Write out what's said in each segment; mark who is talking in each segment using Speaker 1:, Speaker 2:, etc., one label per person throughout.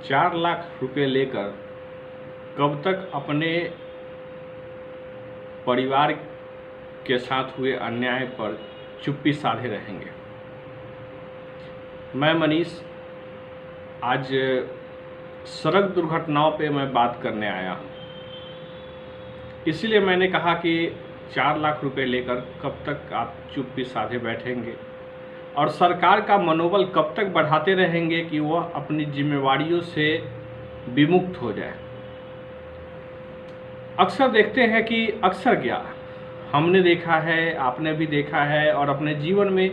Speaker 1: 4 लाख रुपए लेकर कब तक अपने परिवार के साथ हुए अन्याय पर चुप्पी साधे रहेंगे। मैं मनीष आज सड़क दुर्घटनाओं पे मैं बात करने आया हूँ। इसलिए मैंने कहा कि 4 लाख रुपए लेकर कब तक आप चुप्पी साधे बैठेंगे और सरकार का मनोबल कब तक बढ़ाते रहेंगे कि वह अपनी जिम्मेवारियों से विमुक्त हो जाए। अक्सर देखते हैं कि अक्सर क्या हमने देखा है, आपने भी देखा है और अपने जीवन में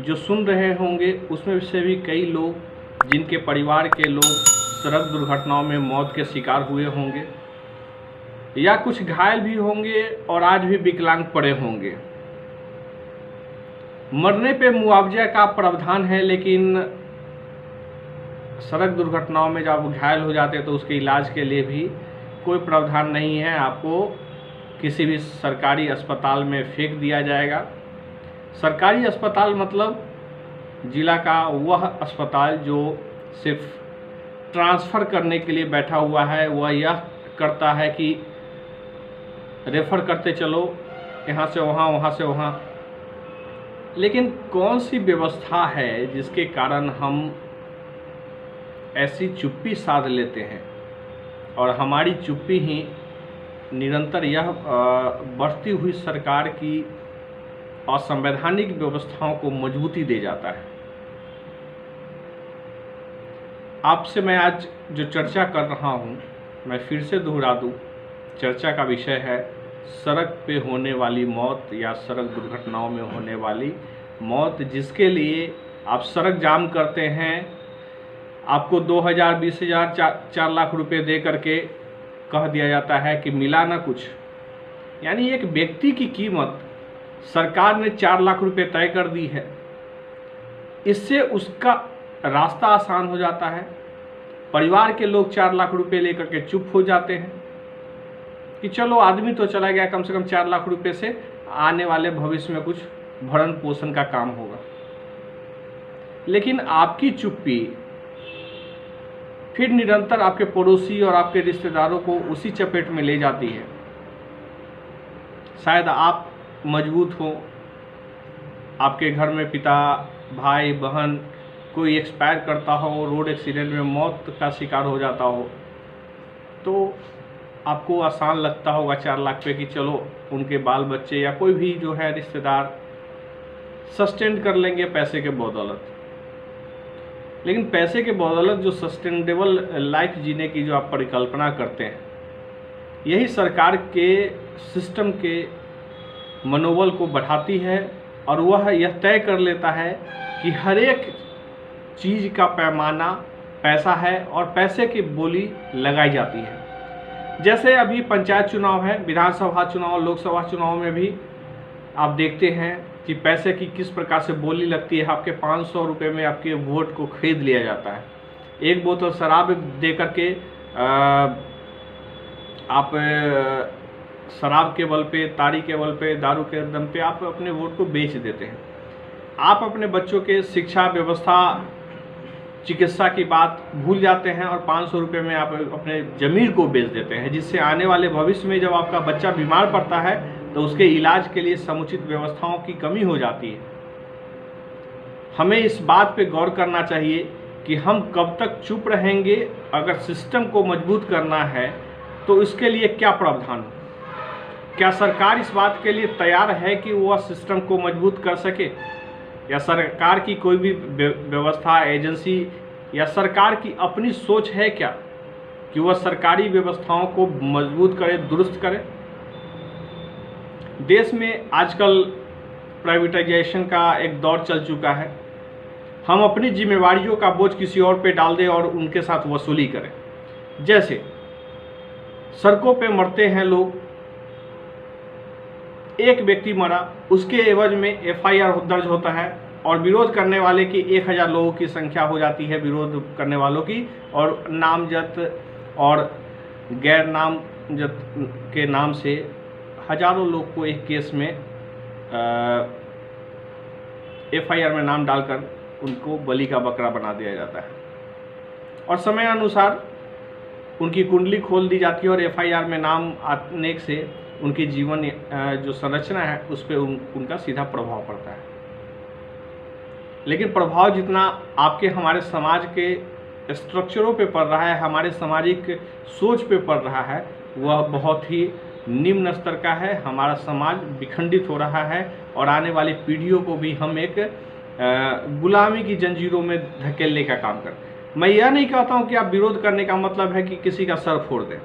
Speaker 1: जो सुन रहे होंगे उसमें से भी कई लोग जिनके परिवार के लोग सड़क दुर्घटनाओं में मौत के शिकार हुए होंगे या कुछ घायल भी होंगे और आज भी विकलांग पड़े होंगे। मरने पे मुआवजा का प्रावधान है, लेकिन सड़क दुर्घटनाओं में जब घायल हो जाते हैं तो उसके इलाज के लिए भी कोई प्रावधान नहीं है। आपको किसी भी सरकारी अस्पताल में फेंक दिया जाएगा। सरकारी अस्पताल मतलब जिला का वह अस्पताल जो सिर्फ ट्रांसफ़र करने के लिए बैठा हुआ है। वह यह करता है कि रेफ़र करते चलो यहाँ से वहाँ, वहाँ से वहाँ। लेकिन कौन सी व्यवस्था है जिसके कारण हम ऐसी चुप्पी साध लेते हैं और हमारी चुप्पी ही निरंतर यह बढ़ती हुई सरकार की असंवैधानिक व्यवस्थाओं को मजबूती दे जाता है। आपसे मैं आज जो चर्चा कर रहा हूँ, मैं फिर से दोहरा दूँ, चर्चा का विषय है सड़क पे होने वाली मौत या सड़क दुर्घटनाओं में होने वाली मौत, जिसके लिए आप सड़क जाम करते हैं। आपको 2,000, 20,000, 4 लाख रुपए दे करके कह दिया जाता है कि मिला ना कुछ। यानी एक व्यक्ति की कीमत सरकार ने 4 लाख रुपए तय कर दी है। इससे उसका रास्ता आसान हो जाता है। परिवार के लोग 4 लाख रुपए लेकर के चुप हो जाते हैं कि चलो आदमी तो चला गया, कम से कम 4 लाख रुपए से आने वाले भविष्य में कुछ भरण पोषण का काम होगा। लेकिन आपकी चुप्पी फिर निरंतर आपके पड़ोसी और आपके रिश्तेदारों को उसी चपेट में ले जाती है। शायद आप मजबूत हो, आपके घर में पिता, भाई, बहन कोई एक्सपायर करता हो, रोड एक्सीडेंट में मौत का शिकार हो जाता हो, तो आपको आसान लगता होगा 4 लाख पे कि चलो उनके बाल बच्चे या कोई भी जो है रिश्तेदार सस्टेन कर लेंगे पैसे के बदौलत। लेकिन पैसे के बदौलत जो सस्टेनेबल लाइफ जीने की जो आप परिकल्पना करते हैं, यही सरकार के सिस्टम के मनोबल को बढ़ाती है और वह यह तय कर लेता है कि हर एक चीज़ का पैमाना पैसा है और पैसे की बोली लगाई जाती है। जैसे अभी पंचायत चुनाव है, विधानसभा चुनाव, लोकसभा चुनाव में भी आप देखते हैं कि पैसे की किस प्रकार से बोली लगती है। आपके 500 रुपये में आपके वोट को खरीद लिया जाता है। एक बोतल शराब दे करके आप शराब के बल पे, ताड़ी के बल पे, दारू के दम पे आप अपने वोट को बेच देते हैं। आप अपने बच्चों के शिक्षा व्यवस्था, चिकित्सा की बात भूल जाते हैं और 500 रुपये में आप अपने ज़मीर को बेच देते हैं, जिससे आने वाले भविष्य में जब आपका बच्चा बीमार पड़ता है तो उसके इलाज के लिए समुचित व्यवस्थाओं की कमी हो जाती है। हमें इस बात पे गौर करना चाहिए कि हम कब तक चुप रहेंगे। अगर सिस्टम को मजबूत करना है तो इसके लिए क्या प्रावधान हो? क्या सरकार इस बात के लिए तैयार है कि वह सिस्टम को मजबूत कर सके, या सरकार की कोई भी व्यवस्था, एजेंसी या सरकार की अपनी सोच है क्या कि वह सरकारी व्यवस्थाओं को मजबूत करे, दुरुस्त करे? देश में आजकल प्राइवेटाइजेशन का एक दौर चल चुका है। हम अपनी जिम्मेवारियों का बोझ किसी और पे डाल दें और उनके साथ वसूली करें। जैसे सड़कों पे मरते हैं लोग, एक व्यक्ति मरा, उसके एवज में FIR दर्ज होता है और विरोध करने वाले की 1000 लोगों की संख्या हो जाती है, विरोध करने वालों की, और नामजद और गैर नामजद के नाम से हजारों लोग को एक केस में FIR में नाम डालकर उनको बलि का बकरा बना दिया जाता है। और समय अनुसार उनकी कुंडली खोल दी जाती है और एफआईआर में नाम आने से उनकी जीवन जो संरचना है उस पर उनका सीधा प्रभाव पड़ता है। लेकिन प्रभाव जितना आपके हमारे समाज के स्ट्रक्चरों पे पड़ रहा है, हमारे सामाजिक सोच पे पड़ रहा है, वह बहुत ही निम्न स्तर का है। हमारा समाज विखंडित हो रहा है और आने वाली पीढ़ियों को भी हम एक गुलामी की जंजीरों में धकेलने का काम करें। मैं यह नहीं कहता हूं कि आप विरोध करने का मतलब है कि किसी का सर फोड़ दें।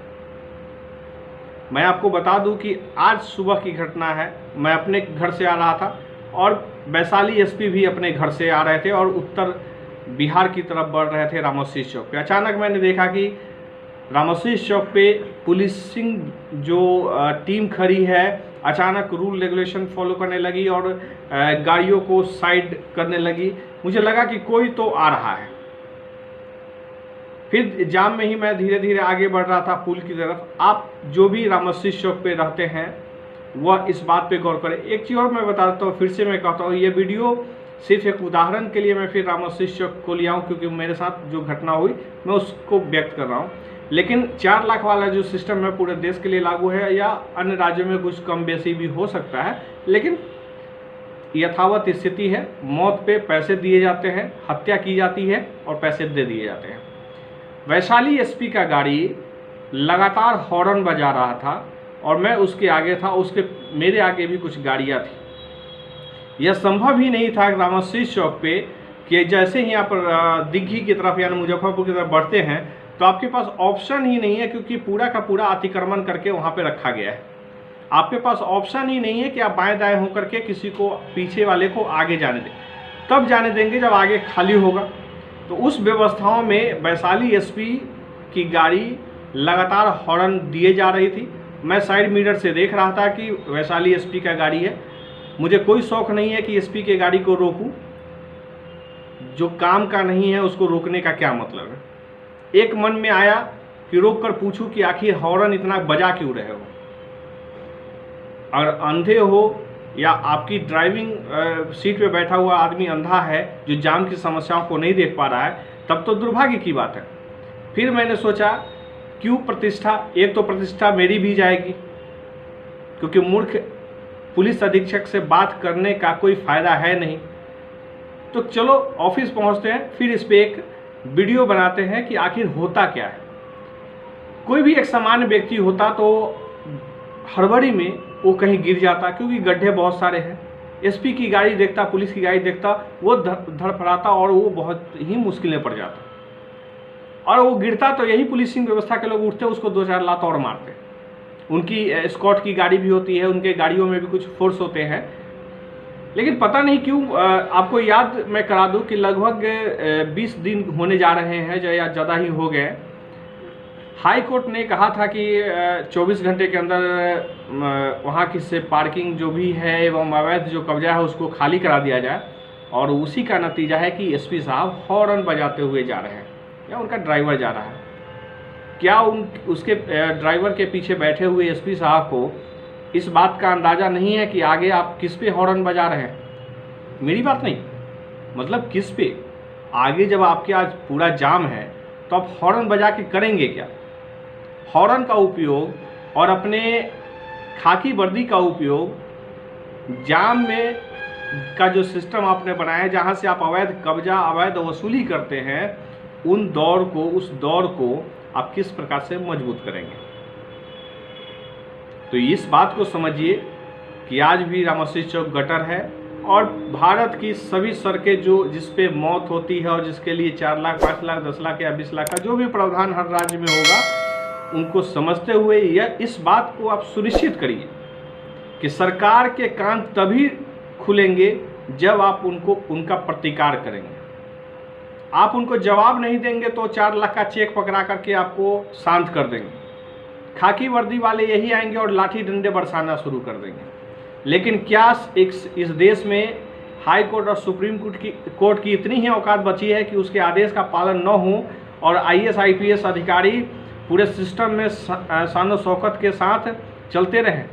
Speaker 1: मैं आपको बता दूं कि आज सुबह की घटना है। मैं अपने घर से आ रहा था और वैशाली एसपी भी अपने घर से आ रहे थे और उत्तर बिहार की तरफ बढ़ रहे थे रामोशीष चौक पे। अचानक मैंने देखा कि रामोशीष चौक पे पुलिसिंग जो टीम खड़ी है अचानक रूल रेगुलेशन फॉलो करने लगी और गाड़ियों को साइड करने लगी। मुझे लगा कि कोई तो आ रहा है। फिर जाम में ही मैं धीरे धीरे आगे बढ़ रहा था पुल की तरफ। आप जो भी रामोशीष चौक पे रहते हैं वह इस बात पे गौर करें। एक चीज़ और मैं बता देता हूँ, फिर से मैं कहता हूँ, ये वीडियो सिर्फ एक उदाहरण के लिए मैं फिर रामोशीष चौक को लिया हूँ क्योंकि मेरे साथ जो घटना हुई मैं उसको व्यक्त कर रहा हूँ। लेकिन 4 लाख वाला जो सिस्टम है पूरे देश के लिए लागू है या अन्य राज्यों में कुछ कम बेसी भी हो सकता है, लेकिन यथावत स्थिति है। मौत पे पैसे दिए जाते हैं, हत्या की जाती है और पैसे दे दिए जाते हैं। वैशाली एसपी का गाड़ी लगातार हॉर्न बजा रहा था और मैं उसके आगे था, उसके मेरे आगे भी कुछ गाड़ियाँ थी। यह संभव ही नहीं था रामोशीष चौक पे कि जैसे ही यहाँ पर दिग्घी की तरफ यानी मुजफ्फरपुर की तरफ बढ़ते हैं तो आपके पास ऑप्शन ही नहीं है, क्योंकि पूरा का पूरा अतिक्रमण करके वहाँ पे रखा गया है। आपके पास ऑप्शन ही नहीं है कि आप बाएं दाएं होकर के किसी को, पीछे वाले को आगे जाने दें। तब जाने देंगे जब आगे खाली होगा। तो उस व्यवस्थाओं में वैशाली एसपी की गाड़ी लगातार हॉर्न दिए जा रही थी। मैं साइड मिरर से देख रहा था कि वैशाली एसपी का गाड़ी है। मुझे कोई शौक नहीं है कि एसपी के गाड़ी को रोकूं। जो काम का नहीं है उसको रोकने का क्या मतलब है। एक मन में आया कि रोक कर पूछूं कि आखिर हॉर्न इतना बजा क्यों रहे हो। अगर अंधे हो या आपकी ड्राइविंग सीट पे बैठा हुआ आदमी अंधा है जो जाम की समस्याओं को नहीं देख पा रहा है, तब तो दुर्भाग्य की बात है। फिर मैंने सोचा क्यों प्रतिष्ठा, एक तो प्रतिष्ठा मेरी भी जाएगी क्योंकि मूर्ख पुलिस अधीक्षक से बात करने का कोई फ़ायदा है नहीं। तो चलो ऑफिस पहुंचते हैं, फिर इस पर एक वीडियो बनाते हैं कि आखिर होता क्या है। कोई भी एक सामान्य व्यक्ति होता तो हड़बड़ी में वो कहीं गिर जाता, क्योंकि गड्ढे बहुत सारे हैं। एसपी की गाड़ी देखता, पुलिस की गाड़ी देखता, वो धड़फड़ाता और वो बहुत ही मुश्किल में पड़ जाता। और वो गिरता तो यही पुलिसिंग व्यवस्था के लोग उठते, उसको 2-4 लात और मारते। उनकी स्कॉट की गाड़ी भी होती है, उनके गाड़ियों में भी कुछ फोर्स होते हैं। लेकिन पता नहीं क्यों, आपको याद मैं करा दूं कि लगभग 20 दिन होने जा रहे हैं या ज़्यादा ही हो गए। हाई कोर्ट ने कहा था कि 24 घंटे के अंदर वहाँ की से पार्किंग जो भी है एवं अवैध जो कब्जा है उसको खाली करा दिया जाए। और उसी का नतीजा है कि एसपी साहब हॉर्न बजाते हुए जा रहे हैं या उनका ड्राइवर जा रहा है। क्या उसके ड्राइवर के पीछे बैठे हुए एसपी साहब को इस बात का अंदाज़ा नहीं है कि आगे आप किस पे हॉर्न बजा रहे हैं? मेरी बात नहीं, मतलब किस पे आगे जब आपके आज पूरा जाम है तो आप हॉर्न बजा के करेंगे क्या? हॉर्न का उपयोग और अपने खाकी वर्दी का उपयोग जाम में का जो सिस्टम आपने बनाया है, जहाँ से आप अवैध कब्जा, अवैध वसूली करते हैं, उस दौर को आप किस प्रकार से मजबूत करेंगे? तो इस बात को समझिए कि आज भी रामोशीष चौक गटर है और भारत की सभी सड़कें जिस पे मौत होती है और जिसके लिए 4 लाख, 5 लाख, 10 लाख या 20 लाख का जो भी प्रावधान हर राज्य में होगा, उनको समझते हुए यह इस बात को आप सुनिश्चित करिए कि सरकार के कान तभी खुलेंगे जब आप उनका प्रतिकार करेंगे। आप उनको जवाब नहीं देंगे तो 4 लाख का चेक पकड़ा करके आपको शांत कर देंगे। खाकी वर्दी वाले यही आएंगे और लाठी डंडे बरसाना शुरू कर देंगे। लेकिन क्या इस देश में हाई कोर्ट और सुप्रीम कोर्ट की इतनी ही औकात बची है कि उसके आदेश का पालन न हो और IAS IPS अधिकारी पूरे सिस्टम में शान शौकत के साथ चलते रहें?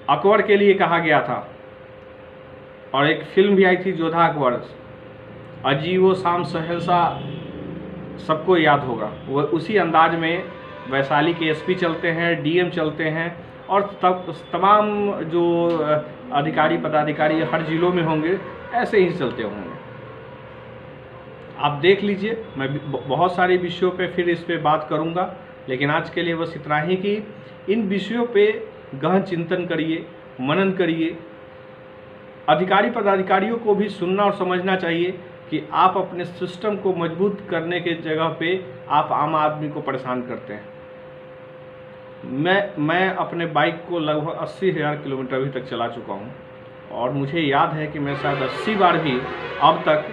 Speaker 1: अकबर के लिए कहा गया था और एक फिल्म भी आई थी जोधा अकबर, अजीबो शाम सहसा सबको याद होगा। वह उसी अंदाज में वैशाली के एसपी चलते हैं, डीएम चलते हैं और तमाम जो अधिकारी पदाधिकारी हर जिलों में होंगे ऐसे ही चलते होंगे। आप देख लीजिए, मैं बहुत सारे विषयों पे फिर इस पे बात करूंगा, लेकिन आज के लिए बस इतना ही कि इन विषयों पे गहन चिंतन करिए, मनन करिए। अधिकारी पदाधिकारियों को भी सुनना और समझना चाहिए कि आप अपने सिस्टम को मजबूत करने के जगह पे आप आम आदमी को परेशान करते हैं। मैं अपने बाइक को लगभग 80,000 किलोमीटर अभी तक चला चुका हूं और मुझे याद है कि मैं शायद 80 बार भी अब तक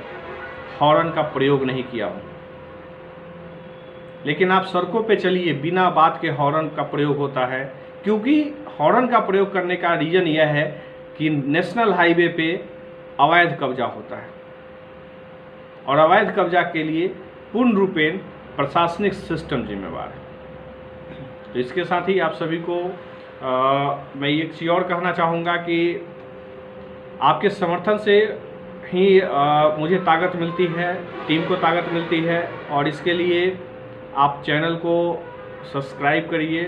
Speaker 1: हॉर्न का प्रयोग नहीं किया हूं। लेकिन आप सड़कों पे चलिए, बिना बात के हॉर्न का प्रयोग होता है, क्योंकि हॉर्न का प्रयोग करने का रीज़न यह है कि नेशनल हाईवे पे अवैध कब्जा होता है और अवैध कब्जा के लिए पूर्ण रूपेण प्रशासनिक सिस्टम जिम्मेवार है। तो इसके साथ ही आप सभी को मैं एक चीज़ और कहना चाहूँगा कि आपके समर्थन से ही मुझे ताकत मिलती है, टीम को ताकत मिलती है, और इसके लिए आप चैनल को सब्सक्राइब करिए,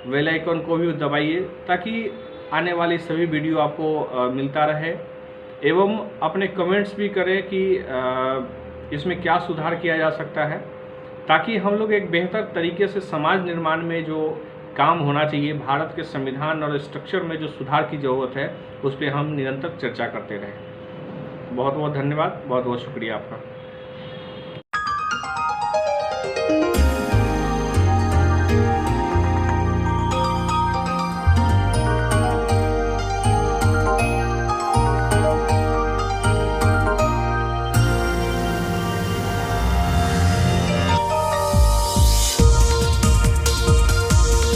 Speaker 1: बेल आइकन को भी दबाइए ताकि आने वाली सभी वीडियो आपको मिलता रहे, एवं अपने कमेंट्स भी करें कि इसमें क्या सुधार किया जा सकता है, ताकि हम लोग एक बेहतर तरीके से समाज निर्माण में जो काम होना चाहिए, भारत के संविधान और स्ट्रक्चर में जो सुधार की ज़रूरत है, उस पर हम निरंतर चर्चा करते रहें। बहुत बहुत धन्यवाद, बहुत बहुत शुक्रिया आपका।